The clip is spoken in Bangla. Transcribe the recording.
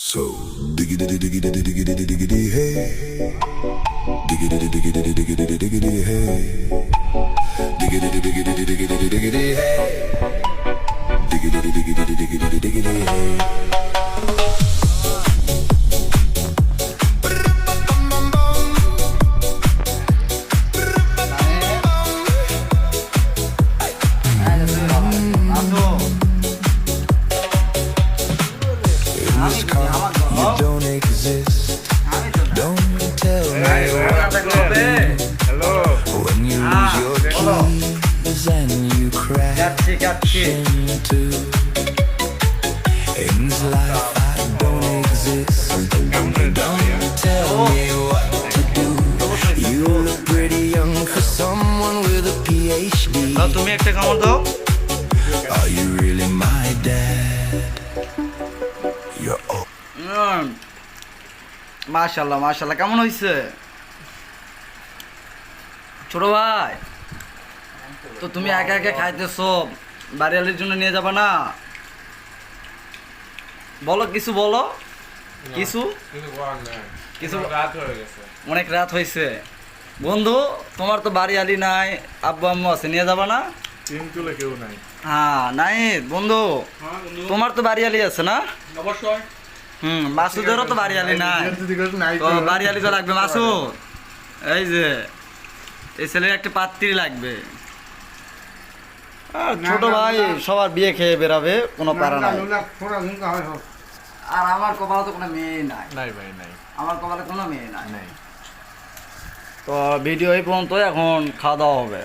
So diggity diggity diggity diggity hey, diggity diggity diggity diggity hey, diggity diggity diggity diggity hey, diggity diggity diggity diggity hey. You don't exist. Don't tell me what to do. When you lose your keys and you crash into things like I don't exist. Don't tell me what to do. You look pretty young for someone with a PhD. তুমি একটা কামড় দাও। Are you really my dad? You're old. মাশাআল্লাহ মাশাআল্লাহ, কেমন হয়েছে ছোট ভাই? তো তুমি একা একা খাইতেছো, বাড়িওয়ালির জন্য নিয়ে যাবা না? বলো কিছু, বলো কিছু। কিছু অনেক রাত হয়েছে বন্ধু, তোমার তো বাড়িওয়ালি নাই, আব্বু আম্মু আছে, নিয়ে যাবা না? কেউ নাই। হ্যাঁ নাই বন্ধু, তোমার তো বাড়িওয়ালি আছে না? অবশ্যই। মাসুদেরও তো বাড়িওয়ালি নাই, তো বাড়িওয়ালি তো লাগবে মাসুদ। এই যে এই ছেলের একটা পাত্রী লাগবে। আর ছোট ভাই সবার বিয়ে খেয়ে বেরাবে, কোনো প্যারা নাই। আর আমার কপালে তো কোনো মেয়ে নাই। নাই ভাই নাই। আমার কপালে কোনো মেয়ে নাই। নাই। তো ভিডিও এই পর্যন্ত, এখন খাওয়া দাওয়া হবে।